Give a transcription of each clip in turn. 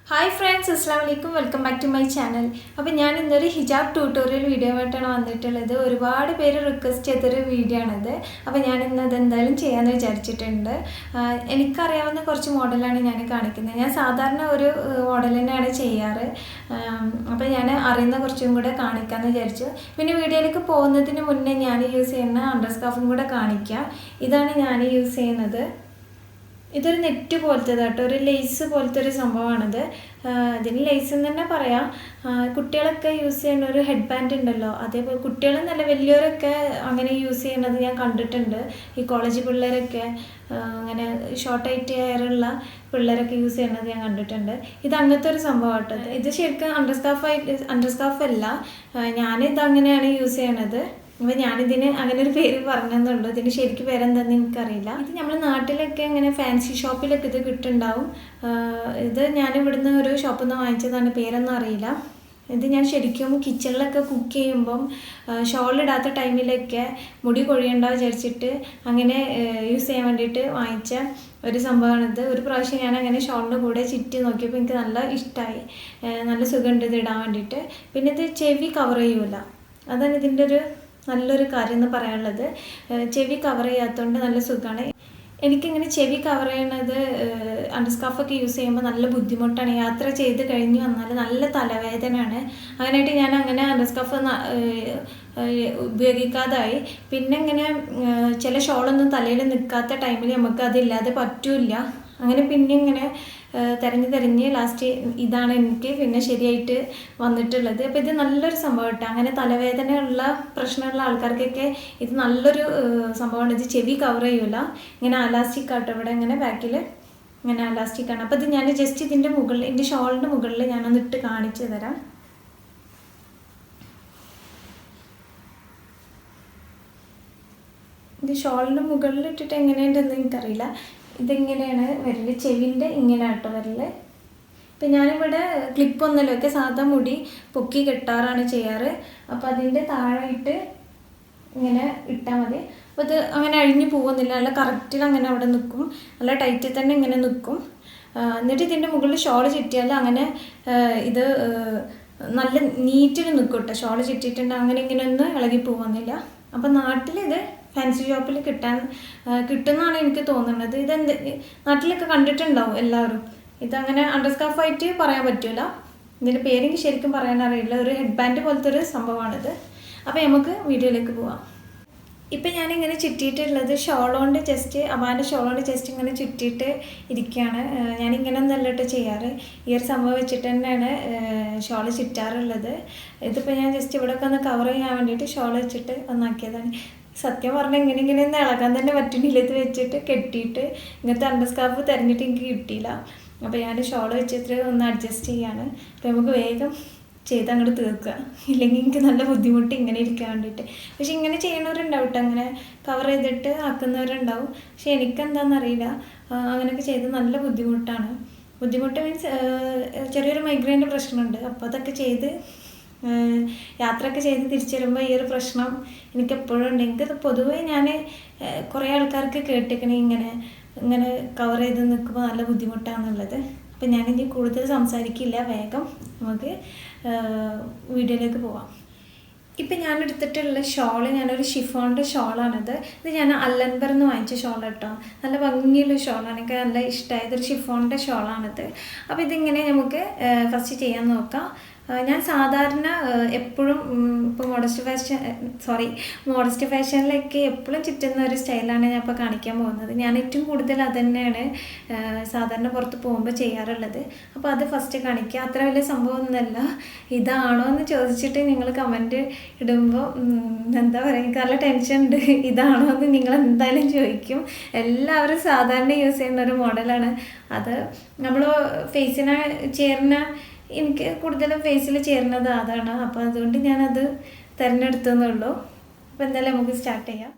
Hi friends, Assalamualaikum. Welcome back to my channel. അപ്പോൾ ഞാൻ ഇന്നൊരു ഹിജാബ് ട്യൂട്ടോറിയൽ വീഡിയോ ആയിട്ടാണ് വന്നിട്ടുള്ളത്. ഒരുപാട് പേര് റിക്വസ്റ്റ് ചെയ്തൊരു വീഡിയോ ആണിത്. അപ്പോൾ ഞാൻ ഇന്ന് അത് എന്തായാലും ചെയ്യാമെന്ന് വിചാരിച്ചിട്ടുണ്ട്. എനിക്കറിയാവുന്ന കുറച്ച് മോഡലാണ് ഞാൻ കാണിക്കുന്നത്. ഞാൻ സാധാരണ ഒരു മോഡൽ തന്നെയാണ് ചെയ്യാറ്. അപ്പോൾ ഞാൻ അറിയുന്ന കുറച്ചും കൂടെ കാണിക്കാമെന്ന് വിചാരിച്ചു. പിന്നെ വീഡിയോയിലേക്ക് പോകുന്നതിന് മുന്നേ ഞാൻ യൂസ് ചെയ്യുന്ന അണ്ടർസ്കാർഫും കൂടെ കാണിക്കാം. ഇതാണ് ഞാൻ യൂസ് ചെയ്യുന്നത്. ഇതൊരു നെറ്റ് പോലത്തെ കേട്ടോ, ഒരു ലേസ് പോലത്തെ ഒരു സംഭവമാണിത്. ഇതിന് ലേസ് എന്ന് തന്നെ പറയാം. കുട്ടികളൊക്കെ യൂസ് ചെയ്യുന്ന ഒരു ഹെഡ് ബാൻഡ് ഉണ്ടല്ലോ, അതേപോലെ കുട്ടികളെന്നല്ല വലിയവരൊക്കെ അങ്ങനെ യൂസ് ചെയ്യുന്നത് ഞാൻ കണ്ടിട്ടുണ്ട്. ഈ കോളേജ് പിള്ളേരൊക്കെ അങ്ങനെ ഷോർട്ടായിട്ട് ഹെയറുള്ള പിള്ളേരൊക്കെ യൂസ് ചെയ്യുന്നത് ഞാൻ കണ്ടിട്ടുണ്ട്. ഇത് അങ്ങനത്തെ ഒരു സംഭവം കേട്ടോ. ഇത് ശരിക്കും അണ്ടർസ്കാർഫ് അല്ല, ഞാനിത് അങ്ങനെയാണ് യൂസ് ചെയ്യണത്. അപ്പോൾ ഞാനിതിന് അങ്ങനെ ഒരു പേര് പറഞ്ഞെന്നുള്ളൂ. ഇതിന് ശരിക്കും പേരെന്താണെന്ന് എനിക്കറിയില്ല. ഇത് നമ്മൾ നാട്ടിലൊക്കെ ഇങ്ങനെ ഫാൻസി ഷോപ്പിലൊക്കെ ഇത് കിട്ടുന്നുണ്ടാവും. ഇത് ഞാൻ ഇവിടുന്ന് ഒരു ഷോപ്പിൽ നിന്ന് വാങ്ങിച്ചതാണ്, പേരൊന്നും അറിയില്ല. ഇത് ഞാൻ ശരിക്കും കിച്ചണിലൊക്കെ കുക്ക് ചെയ്യുമ്പം ഷോളിടാത്ത ടൈമിലൊക്കെ മുടി കൊഴിയണ്ട വിചാരിച്ചിട്ട് അങ്ങനെ യൂസ് ചെയ്യാൻ വേണ്ടിയിട്ട് വാങ്ങിച്ച ഒരു സംഭവമാണിത്. ഒരു പ്രാവശ്യം ഞാൻ അങ്ങനെ ഷോളിൻ്റെ കൂടെ ചുറ്റി നോക്കിയപ്പോൾ എനിക്ക് നല്ല ഇഷ്ടമായി, നല്ല സുഖമുണ്ട് ഇത് ഇടാൻ വേണ്ടിയിട്ട്. പിന്നെ ഇത് ചെവി കവർ ചെയ്യൂല, അതാണ് ഇതിൻ്റെ ഒരു നല്ലൊരു കാര്യം എന്ന് പറയാനുള്ളത്. ചെവി കവർ ചെയ്യാത്തതുകൊണ്ട് നല്ല സുഖമാണ്. എനിക്കിങ്ങനെ ചെവി കവർ ചെയ്യണത് അണ്ടർസ്കാർഫൊക്കെ യൂസ് ചെയ്യുമ്പോൾ നല്ല ബുദ്ധിമുട്ടാണ്. യാത്ര ചെയ്ത് കഴിഞ്ഞ് വന്നാൽ നല്ല തലവേദനയാണ്. അങ്ങനെയായിട്ട് ഞാൻ അങ്ങനെ അണ്ടർസ്കാർഫ് ഉപയോഗിക്കാതായി. പിന്നെ ഇങ്ങനെ ചില ഷോളൊന്നും തലയിൽ നിൽക്കാത്ത ടൈമിൽ നമുക്ക് അതില്ലാതെ പറ്റില്ല. അങ്ങനെ പിന്നെ ഇങ്ങനെ തിരഞ്ഞ് ലാസ്റ്റ് ഇതാണ് എനിക്ക് പിന്നെ ശരിയായിട്ട് വന്നിട്ടുള്ളത്. അപ്പോൾ ഇത് നല്ലൊരു സംഭവം കേട്ടോ. അങ്ങനെ തലവേദനയുള്ള പ്രശ്നമുള്ള ആൾക്കാർക്കൊക്കെ ഇത് നല്ലൊരു സംഭവമാണ്. ഇത് ചെവി കവർ ചെയ്യൂല, ഇങ്ങനെ അലാസ്റ്റിക് ആട്ടോ, ഇവിടെ ഇങ്ങനെ ബാക്കിൽ ഇങ്ങനെ അലാസ്റ്റിക്കാണ്. അപ്പോൾ ഇത് ഞാൻ ജസ്റ്റ് ഇതിൻ്റെ മുകളിൽ, എൻ്റെ ഷോളിൻ്റെ മുകളിൽ ഞാനൊന്ന് ഇട്ട് കാണിച്ചു തരാം. ഇത് ഷോളിൻ്റെ മുകളിൽ ഇട്ടിട്ട് എങ്ങനെയുണ്ടെന്ന് എനിക്കറിയില്ല. ഇതെങ്ങനെയാണ് വരല്, ചെവിൻ്റെ ഇങ്ങനെ ആട്ടോ വരല്. ഇപ്പം ഞാനിവിടെ ക്ലിപ്പൊന്നല്ലോ ഒക്കെ സാധാ മുടി പൊക്കി കെട്ടാറാണ് ചെയ്യാറ്. അപ്പോൾ അതിൻ്റെ താഴെയിട്ട് ഇങ്ങനെ ഇട്ടാൽ മതി. അപ്പോൾ ഇത് അങ്ങനെ അഴിഞ്ഞു പോകുന്നില്ല, നല്ല കറക്റ്റിൽ അങ്ങനെ അവിടെ നിൽക്കും, നല്ല ടൈറ്റിൽ തന്നെ ഇങ്ങനെ നിൽക്കും. എന്നിട്ട് ഇതിൻ്റെ മുകളിൽ ഷോൾ ചുറ്റിയാൽ അങ്ങനെ ഇത് നല്ല നീറ്റിൽ നിൽക്കും കേട്ടോ. ഷോൾ ചുറ്റിയിട്ടുണ്ട് അങ്ങനെ ഇങ്ങനെ ഒന്നും ഇളകി പോകുന്നില്ല. അപ്പം നാട്ടിലിത് ഫാൻസി ഷോപ്പിൽ കിട്ടുമെന്നാണ് എനിക്ക് തോന്നുന്നത്. ഇതെന്ത് നാട്ടിലൊക്കെ കണ്ടിട്ടുണ്ടാവും എല്ലാവരും. ഇതങ്ങനെ അണ്ടർസ്കാർഫായിട്ട് പറയാൻ പറ്റില്ല, ഇതിൻ്റെ പേരെങ്കിൽ ശരിക്കും പറയാൻ അറിയില്ല. ഒരു ഹെഡ് ബാൻഡ് പോലത്തെ ഒരു സംഭവമാണിത്. അപ്പോൾ നമുക്ക് വീഡിയോയിലേക്ക് പോവാം. ഇപ്പം ഞാനിങ്ങനെ ചുറ്റിയിട്ടുള്ളത് ഷോളുകൊണ്ട് ജസ്റ്റ് അബാൻ്റെ ഷോളുകൊണ്ട് ജസ്റ്റ് ഇങ്ങനെ ചുറ്റിയിട്ട് ഇരിക്കുകയാണ്. ഞാനിങ്ങനെ ഒന്നല്ല ഇട്ട് ചെയ്യാറ്, ഈ ഒരു സംഭവം വെച്ചിട്ട് തന്നെയാണ് ഷോള് ചുറ്റാറുള്ളത്. ഇതിപ്പോൾ ഞാൻ ജസ്റ്റ് ഇവിടെയൊക്കെ ഒന്ന് കവർ ചെയ്യാൻ വേണ്ടിയിട്ട് ഷോൾ വെച്ചിട്ട് ഒന്നാക്കിയതാണ്. സത്യം പറഞ്ഞാൽ ഇങ്ങനെ ഒന്ന് ഇളകാൻ തന്നെ പറ്റുന്നില്ല. ഇത് വെച്ചിട്ട് കെട്ടിയിട്ട് ഇങ്ങനത്തെ അണ്ടർസ്കാർഫ് തിരഞ്ഞിട്ട് എനിക്ക് കിട്ടിയില്ല. അപ്പോൾ ഞാൻ ഷോൾ വെച്ചിട്ട് ഒന്ന് അഡ്ജസ്റ്റ് ചെയ്യാണ്. അപ്പോൾ നമുക്ക് വേഗം ചെയ്ത് അങ്ങോട്ട് തീർക്കുക, ഇല്ലെങ്കിൽ എനിക്ക് നല്ല ബുദ്ധിമുട്ട് ഇങ്ങനെ ഇരിക്കാൻ വേണ്ടിയിട്ട്. പക്ഷെ ഇങ്ങനെ ചെയ്യണവരുണ്ടാവും കേട്ടോ, അങ്ങനെ കവർ ചെയ്തിട്ട് ആക്കുന്നവരുണ്ടാവും. പക്ഷെ എനിക്കെന്താണെന്നറിയില്ല, അങ്ങനെയൊക്കെ ചെയ്ത് നല്ല ബുദ്ധിമുട്ടാണ്. ബുദ്ധിമുട്ട് മീൻസ് ചെറിയൊരു മൈഗ്രെയിൻ്റെ പ്രശ്നമുണ്ട്. അപ്പോൾ അതൊക്കെ ചെയ്ത് യാത്രയൊക്കെ ചെയ്ത് തിരിച്ചു വരുമ്പോൾ ഈ ഒരു പ്രശ്നം എനിക്കെപ്പോഴും ഉണ്ട്. എനിക്കത് പൊതുവേ ഞാൻ കുറേ ആൾക്കാർക്ക് കേട്ടിരിക്കണേ ഇങ്ങനെ കവർ ചെയ്ത് നിൽക്കുമ്പോൾ നല്ല ബുദ്ധിമുട്ടാണെന്നുള്ളത്. അപ്പം ഞാനിനി കൂടുതൽ സംസാരിക്കില്ല, വേഗം നമുക്ക് വീഡിയോയിലേക്ക് പോവാം. ഇപ്പം ഞാൻ എടുത്തിട്ടുള്ള ഷോള് ഞാനൊരു ഷിഫോണിൻ്റെ ഷോളാണിത്. ഇത് ഞാൻ അല്ലൻബർ എന്ന് വാങ്ങിച്ച ഷോൾ കേട്ടോ, നല്ല ഭംഗിയുള്ള ഷോളാണ്, എനിക്ക് നല്ല ഇഷ്ടമായത്. ഒരു ഷിഫോണിൻ്റെ ഷോളാണിത്. അപ്പോൾ ഇതിങ്ങനെ നമുക്ക് ഫസ്റ്റ് ചെയ്യാൻ നോക്കാം. ഞാൻ സാധാരണ എപ്പോഴും ഇപ്പോൾ മോഡസ്റ്റ് ഫാഷനിലൊക്കെ എപ്പോഴും ചുറ്റുന്ന ഒരു സ്റ്റൈലാണ് ഞാൻ ഇപ്പോൾ കാണിക്കാൻ പോകുന്നത്. ഞാൻ ഏറ്റവും കൂടുതൽ അത് തന്നെയാണ് സാധാരണ പുറത്ത് പോകുമ്പോൾ ചെയ്യാറുള്ളത്. അപ്പോൾ അത് ഫസ്റ്റ് കാണിക്കുക. അത്ര വലിയ സംഭവമൊന്നുമല്ല. ഇതാണോ എന്ന് ചോദിച്ചിട്ട് നിങ്ങൾ കമൻറ്റ് ഇടുമ്പോൾ എന്താ പറയുക, എനിക്ക് നല്ല ടെൻഷൻ ഉണ്ട്. ഇതാണോ എന്ന് നിങ്ങൾ എന്തായാലും ചോദിക്കും. എല്ലാവരും സാധാരണ യൂസ് ചെയ്യുന്ന ഒരു മോഡലാണ് അത്. നമ്മൾ ഫേസിന് ചേർന്ന, എനിക്ക് കൂടുതലും ഫേസിൽ ചേരുന്നത് അതാണ്. അപ്പോൾ അതുകൊണ്ട് ഞാനത് തിരഞ്ഞെടുത്തെന്നുള്ളൂ. അപ്പോൾ എന്തായാലും നമുക്ക് സ്റ്റാർട്ട് ചെയ്യാം.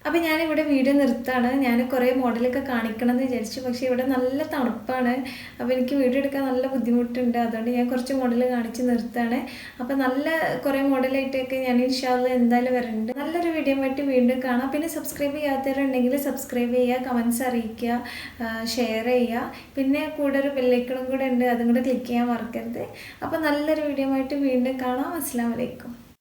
അപ്പോൾ ഞാനിവിടെ വീഡിയോ നിർത്താണ്. ഞാൻ കുറേ മോഡലൊക്കെ കാണിക്കണം എന്ന് വിചാരിച്ചു, പക്ഷേ ഇവിടെ നല്ല തണുപ്പാണ്. അപ്പോൾ എനിക്ക് വീഡിയോ എടുക്കാൻ നല്ല ബുദ്ധിമുട്ടുണ്ട്. അതുകൊണ്ട് ഞാൻ കുറച്ച് മോഡൽ കാണിച്ച് നിർത്താണ്. അപ്പോൾ നല്ല കുറേ മോഡലായിട്ടൊക്കെ ഞാൻ ഇൻഷാ അല്ലാഹ് എന്തായാലും വരുന്നുണ്ട്. നല്ലൊരു വീഡിയോ ആയിട്ട് വീണ്ടും കാണാം. പിന്നെ സബ്സ്ക്രൈബ് ചെയ്യാത്തവരുണ്ടെങ്കിൽ സബ്സ്ക്രൈബ് ചെയ്യുക, കമൻറ്റ്സ് അറിയിക്കുക, ഷെയർ ചെയ്യുക. പിന്നെ കൂടെ ഒരു ബെല്ലൈക്കണും കൂടെ ഉണ്ട്, അതും കൂടെ ക്ലിക്ക് ചെയ്യാൻ മറക്കരുത്. അപ്പോൾ നല്ലൊരു വീഡിയോ ആയിട്ട് വീണ്ടും കാണാം. അസ്സലാമു അലൈക്കും.